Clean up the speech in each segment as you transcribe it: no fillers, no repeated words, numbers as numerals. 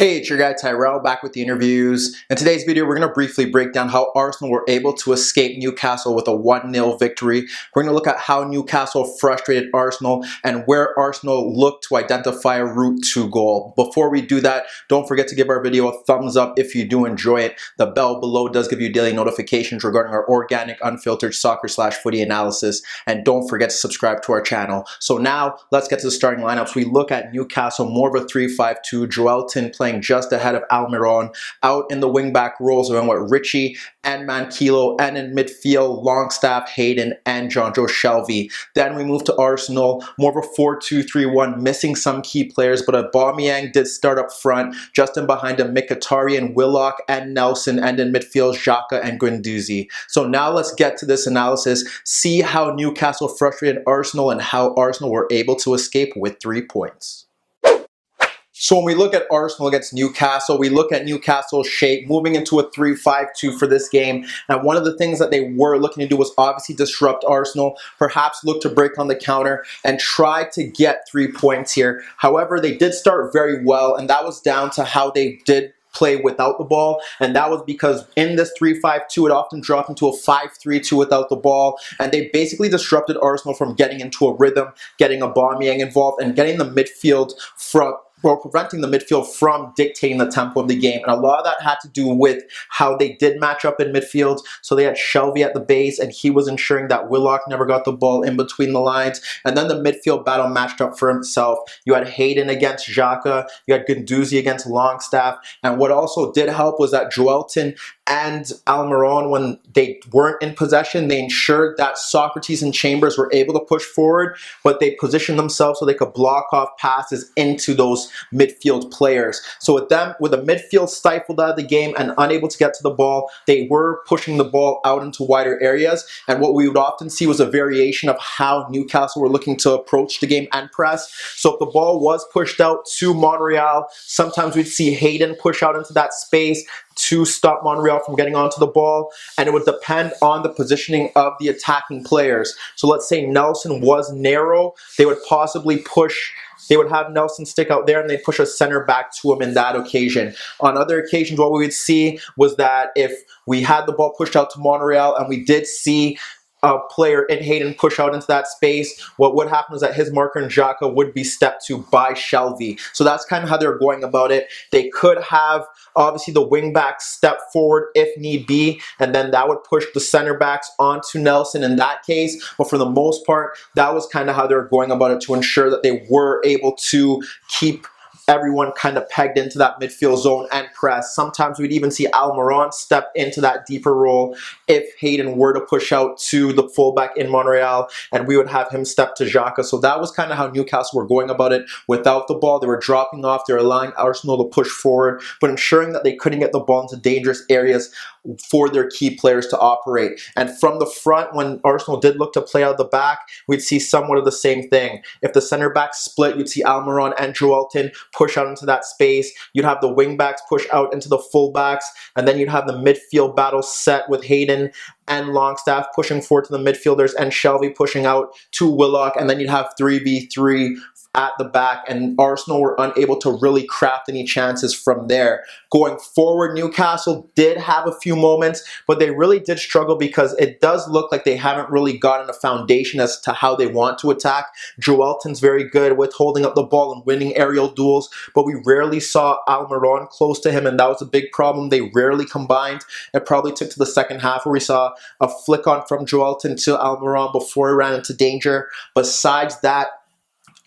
Hey, it's your guy Tyrrell back with the interviews. In today's video, we're going to briefly break down how Arsenal were able to escape Newcastle with a 1-0 victory. We're going to look at how Newcastle frustrated Arsenal and where Arsenal looked to identify a route to goal. Before we do that, don't forget to give our video a thumbs up if you do enjoy it. The bell below does give you daily notifications regarding our organic, unfiltered soccer/footy analysis. And don't forget to subscribe to our channel. So now, let's get to the starting lineups. We look at Newcastle, more of a 3-5-2. Joelton playing just ahead of Almiron. Out in the wing-back roles, we went with Richie and Mankilo, and in midfield, Longstaff, Hayden, and Jonjo Shelvey. Then we moved to Arsenal, more of a 4-2-3-1, missing some key players, but Aubameyang did start up front, just in behind him, Mkhitaryan, Willock, and Nelson, and in midfield, Xhaka and Guendouzi. So now let's get to this analysis, see how Newcastle frustrated Arsenal and how Arsenal were able to escape with 3 points. So when we look at Arsenal against Newcastle, we look at Newcastle's shape, moving into a 3-5-2 for this game. And one of the things that they were looking to do was obviously disrupt Arsenal, perhaps look to break on the counter and try to get 3 points here. However, they did start very well, and that was down to how they did play without the ball, and that was because in this 3-5-2 it often dropped into a 5-3-2 without the ball, and they basically disrupted Arsenal from getting into a rhythm, getting Aubameyang involved, and getting the midfield preventing the midfield from dictating the tempo of the game. And a lot of that had to do with how they did match up in midfield. So they had Shelvey at the base, and he was ensuring that Willock never got the ball in between the lines. And then the midfield battle matched up for himself. You had Hayden against Xhaka, you had Guendouzi against Longstaff, and what also did help was that Joelton and Almiron, when they weren't in possession, they ensured that Socrates and Chambers were able to push forward, but they positioned themselves so they could block off passes into those midfield players. So with the midfield stifled out of the game and unable to get to the ball, they were pushing the ball out into wider areas. And what we would often see was a variation of how Newcastle were looking to approach the game and press. So if the ball was pushed out to Monreal, sometimes we'd see Hayden push out into that space to stop Monreal from getting onto the ball, and it would depend on the positioning of the attacking players. So let's say Nelson was narrow, they would have Nelson stick out there and they'd push a center back to him in that occasion. On other occasions, what we would see was that if we had the ball pushed out to Monreal and we did see a player in Hayden push out into that space, what would happen is that his marker in Xhaka would be stepped to by Shelvey. So that's kind of how they're going about it. They could have, obviously, the wing backs step forward if need be, and then that would push the center backs onto Nelson in that case. But for the most part, that was kind of how they're going about it to ensure that they were able to keep everyone kind of pegged into that midfield zone and press. Sometimes we'd even see Almiron step into that deeper role if Hayden were to push out to the fullback in Monreal, and we would have him step to Xhaka. So that was kind of how Newcastle were going about it without the ball. They were dropping off, they were allowing Arsenal to push forward, but ensuring that they couldn't get the ball into dangerous areas for their key players to operate. And from the front, when Arsenal did look to play out the back, we'd see somewhat of the same thing. If the center backs split, you'd see Almiron and Joelton push out into that space. You'd have the wing backs push out into the full backs, and then you'd have the midfield battle set with Hayden and Longstaff pushing forward to the midfielders and Shelvey pushing out to Willock, and then you'd have 3v3 at the back, and Arsenal were unable to really craft any chances from there. Going forward, Newcastle did have a few moments, but they really did struggle because it does look like they haven't really gotten a foundation as to how they want to attack. Joelton's very good with holding up the ball and winning aerial duels, but we rarely saw Almiron close to him, and that was a big problem. They rarely combined. It probably took to the second half where we saw a flick on from Joelton to Almiron before he ran into danger. Besides that,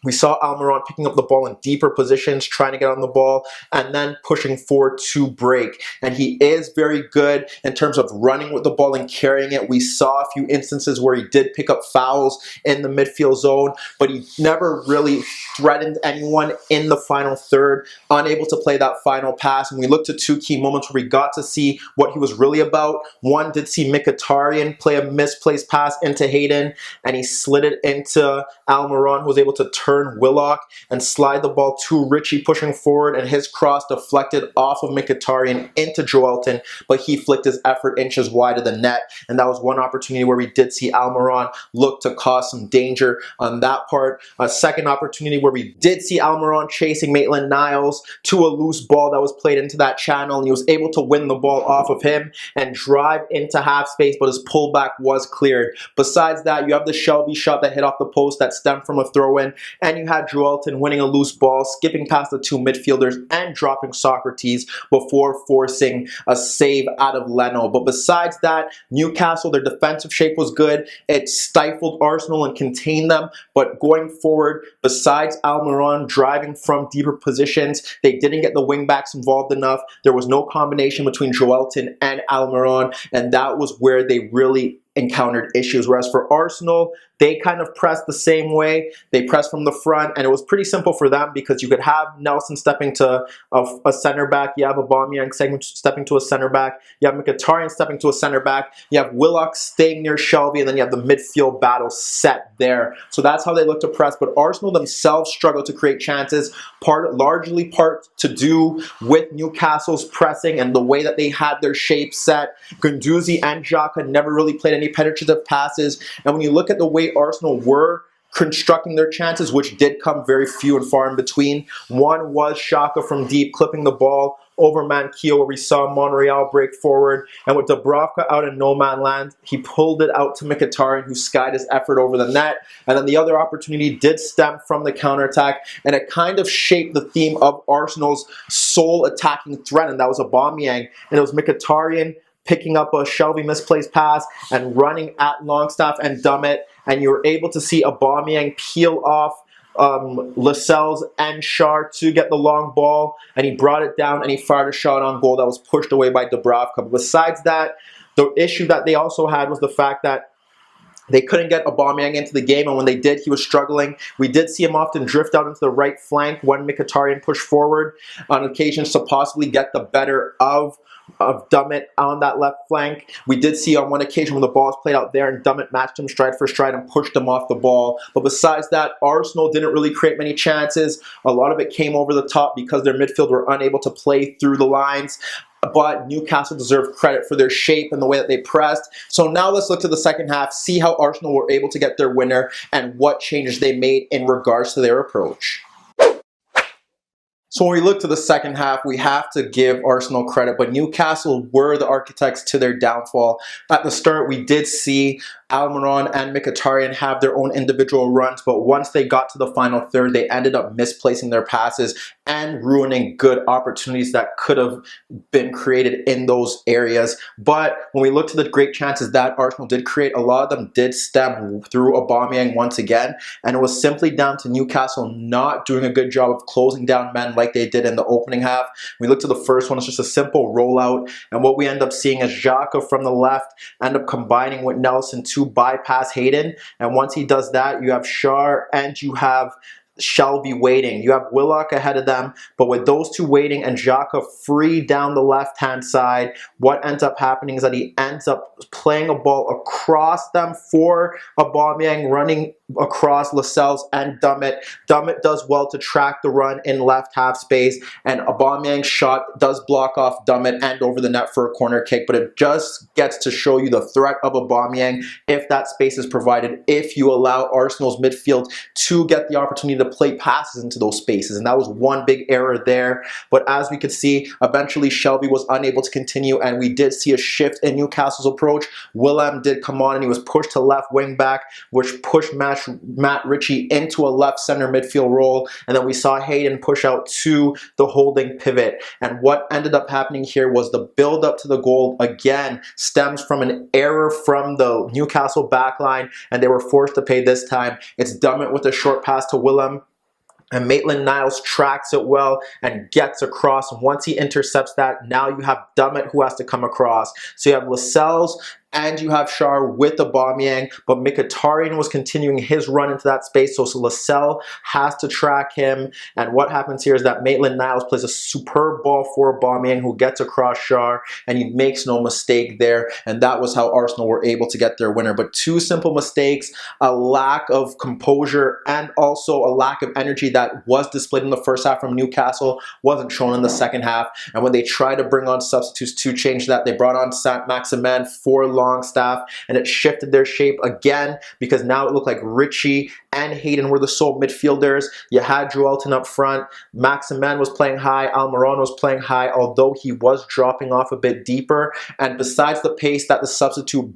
we saw Almiron picking up the ball in deeper positions, trying to get on the ball, and then pushing forward to break. And he is very good in terms of running with the ball and carrying it. We saw a few instances where he did pick up fouls in the midfield zone, but he never really threatened anyone in the final third, unable to play that final pass. And we looked at 2 key moments where we got to see what he was really about. One, did see Mkhitaryan play a misplaced pass into Hayden, and he slid it into Almiron, who was able to turn turn Willock and slide the ball to Richie pushing forward, and his cross deflected off of Mkhitaryan into Joelton, but he flicked his effort inches wide of the net, and that was one opportunity where we did see Almiron look to cause some danger on that part. A second opportunity where we did see Almiron chasing Maitland-Niles to a loose ball that was played into that channel, and he was able to win the ball off of him and drive into half space, but his pullback was cleared. Besides that, you have the Shelby shot that hit off the post that stemmed from a throw-in, and you had Joelton winning a loose ball, skipping past the two midfielders and dropping Socrates before forcing a save out of Leno. But besides that, Newcastle, their defensive shape was good. It stifled Arsenal and contained them, but going forward, besides Almiron driving from deeper positions, they didn't get the wingbacks involved enough. There was no combination between Joelton and Almiron, and that was where they really encountered issues. Whereas for Arsenal, they kind of pressed the same way. They pressed from the front, and it was pretty simple for them because you could have Nelson stepping to a center back, you have Aubameyang stepping to a center back, you have Mkhitaryan stepping to a center back, you have Willock staying near Shelby, and then you have the midfield battle set there. So that's how they look to press, but Arsenal themselves struggled to create chances, largely to do with Newcastle's pressing and the way that they had their shape set. Guendouzi and Xhaka never really played any penetrative passes, and when you look at the way Arsenal were constructing their chances, which did come very few and far in between, one was Xhaka from deep clipping the ball over Manquillo, where we saw Monreal break forward, and with Dubravka out in no man land, he pulled it out to Mkhitaryan, who skied his effort over the net. And then the other opportunity did stem from the counterattack, and it kind of shaped the theme of Arsenal's sole attacking threat, and that was Aubameyang, and it was Mkhitaryan picking up a Shelby misplaced pass and running at Longstaff and Dummett, and you were able to see Aubameyang peel off Lascelles and Schär to get the long ball, and he brought it down and he fired a shot on goal that was pushed away by Dubravka. But besides that, the issue that they also had was the fact that they couldn't get Aubameyang into the game, and when they did, he was struggling. We did see him often drift out into the right flank when Mkhitaryan pushed forward on occasions to possibly get the better of Dummett on that left flank. We did see on one occasion when the ball was played out there and Dummett matched him stride for stride and pushed him off the ball. But besides that, Arsenal didn't really create many chances. A lot of it came over the top because their midfield were unable to play through the lines. But Newcastle deserved credit for their shape and the way that they pressed. So now let's look to the second half, see how Arsenal were able to get their winner and what changes they made in regards to their approach. So when we look to the second half, we have to give Arsenal credit, but Newcastle were the architects to their downfall. At the start, we did see Almiron and Mkhitaryan have their own individual runs, but once they got to the final third, they ended up misplacing their passes and ruining good opportunities that could have been created in those areas. But when we look to the great chances that Arsenal did create, a lot of them did stem through Aubameyang once again, and it was simply down to Newcastle not doing a good job of closing down men like they did in the opening half. When we look to the first one, it's just a simple rollout, and what we end up seeing is Xhaka from the left end up combining with Nelson to bypass Hayden, and once he does that, you have Schär and you have Shelby waiting. You have Willock ahead of them, but with those two waiting and Xhaka free down the left-hand side, what ends up happening is that he ends up playing a ball across them for Aubameyang, running across Lascelles and Dummett. Dummett does well to track the run in left half space, and Aubameyang's shot does block off Dummett and over the net for a corner kick, but it just gets to show you the threat of Aubameyang if that space is provided, if you allow Arsenal's midfield to get the opportunity to play passes into those spaces, and that was one big error there. But as we could see, eventually Shelby was unable to continue, and we did see a shift in Newcastle's approach. Willem did come on, and he was pushed to left wing back, which pushed Matt Ritchie into a left center midfield role, and then we saw Hayden push out to the holding pivot. And what ended up happening here was the build up to the goal again stems from an error from the Newcastle backline, and they were forced to pay this time. It's Dummett with a short pass to Willem, and Maitland-Niles tracks it well and gets across. Once he intercepts that, now you have Dummett who has to come across. So you have Lascelles and you have Schär with Aubameyang, but Mkhitaryan was continuing his run into that space, so Lascelles has to track him, and what happens here is that Maitland-Niles plays a superb ball for Aubameyang, who gets across Schär, and he makes no mistake there, and that was how Arsenal were able to get their winner. But two simple mistakes, a lack of composure, and also a lack of energy that was displayed in the first half from Newcastle wasn't shown in the second half, and when they tried to bring on substitutes to change that, they brought on Saint-Maximin for Longstaff, and it shifted their shape again, because now it looked like Richie and Hayden were the sole midfielders. You had Joelton up front, Maximin was playing high, Almiron was playing high, although he was dropping off a bit deeper, and besides the pace that the substitute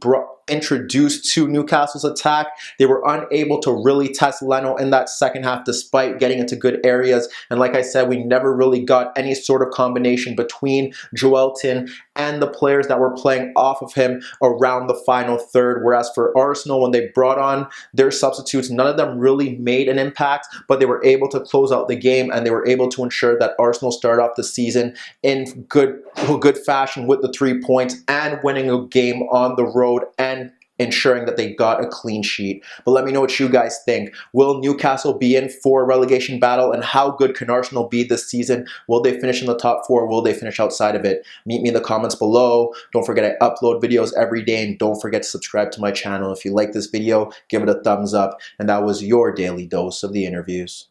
introduced to Newcastle's attack, they were unable to really test Leno in that second half despite getting into good areas. And like I said, we never really got any sort of combination between Joelton and the players that were playing off of him around the final third. Whereas for Arsenal, when they brought on their substitutes, none of them really made an impact, but they were able to close out the game, and they were able to ensure that Arsenal started off the season in good fashion with the 3 points and winning a game on the road and ensuring that they got a clean sheet. But let me know what you guys think. Will Newcastle be in for a relegation battle, and how good can Arsenal be this season? Will they finish in the top 4? Will they finish outside of it? Meet me in the comments below. Don't forget I upload videos every day, and don't forget to subscribe to my channel. If you like this video, give it a thumbs up. And that was your daily dose of the interviews.